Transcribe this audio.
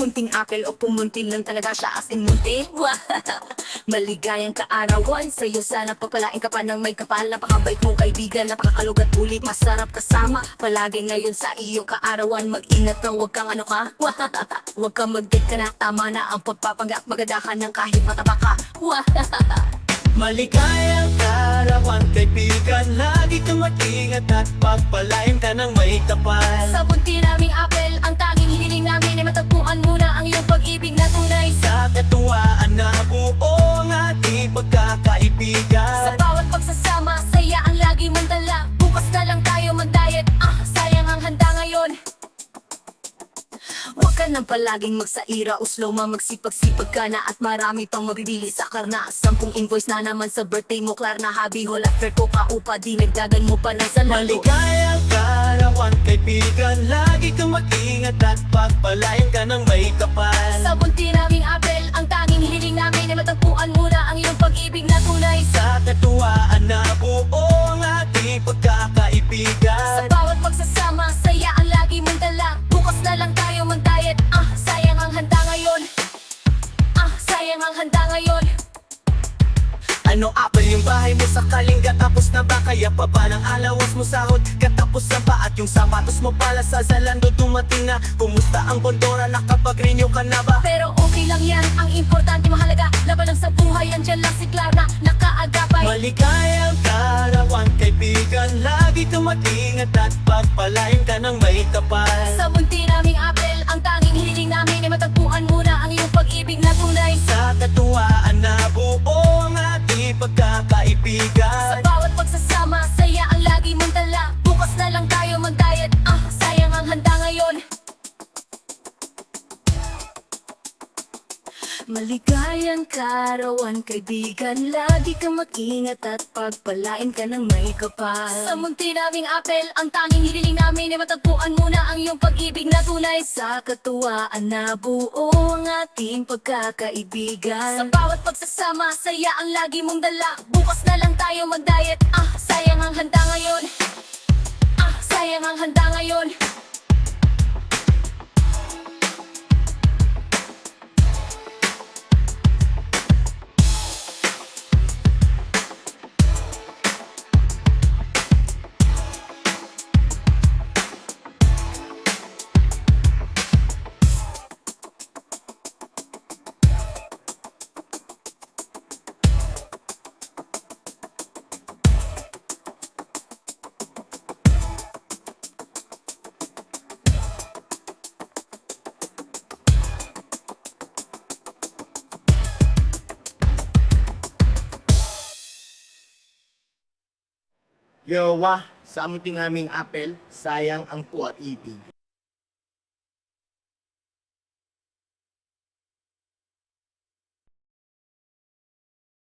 munting apel o pumunti lang talaga siya as in munti. Maligayang kaarawan sa'yo, sana pagpalain ka pa ng may kapal. Napakabait mong kaibigan, napakalugat ulit, masarap kasama palagi ngayon sa iyong kaarawan. Mag-ingat ka, huwag kang ano ka. Huwag kang mag-date ka na, tama na ang pagpapanggap. Maganda ka ng kahit mataba ka. Maligayang kaarawan, kaibigan, lagi kang mag-ingat at pagpalain ka ng may kapal. Sa bunti naming apel, ang tanging hiniling namin ay matagpuan muna ang iyong pag-ibig na tunay. Sa katuwaan na buo ang ating Sa pagkakaibigan. bawat pagsasama, saya ang lagi mong dala. Bukas na lang tayo mag-diet, sayang ang handa ngayon. Huwag ka nang palaging magsaira o slow magsipag-sipag ka na at marami pang mabibili sa karna. 10 invoice na naman sa birthday mo, klar na habi hol after ko ka upa, di nagdagan mo pa ng salado. Maligayang kaarawan, kaibigan, lagi kang mag-ingat at pagpalain ka ng may kapal. Sa bunti naming apel, ang tanging hiling namin ay matagpuan muna ang iyong pag-ibig na tunay. Sa katuwaan na buo ang ating Sa pagkakaibigan. bawat pagsasama, saya ang lagi mong dala. Bukas na lang tayo mag-diet, sayang ang handa ngayon. Sayang ang handa ngayon. Ano apel yung bahay mo sa Kalinga, tapos na ba kaya pa ba ng alawas mo sahod? Katapos na ba at yung sapatos mo pala sa Zalando dumating na? Kumusta ang Bondora, nakapag-renew ka na ba? Pero okay lang yan, ang importante mahalaga. Laban lang sa buhay, andyan lang si Clara, nakaagapay. Maligayang kaarawan, kaibigan, lagi kang mag-ingat at pagpalain ka ng may kapal. Sa bunti naming apel, ang tanging hiling namin ay matagpuan muna ang iyong pag-ibig na tunay. Sa katuwaan na buo ang ating Sa pagkakaibigan. bawat pagsasama, saya ang lagi mong dala. Bukas na lang tayo mag-diet, sayang ang handa ngayon. Maligayang kaarawan, kaibigan, lagi kang mag-ingat at pagpalain ka ng may kapal. Sa munti naming apel, ang tanging hiniling namin ay matagpuan muna ang iyong pag-ibig na tunay. Sa katuwaan na buo ang ating pagkakaibigan. Sa bawat pagsasama, saya ang lagi mong dala. Bukas na lang tayo mag-diet, sayang ang handa ngayon. Sayang ang handa ngayon. Yawa, sa amuting aming apel, sayang ang puwat ibig.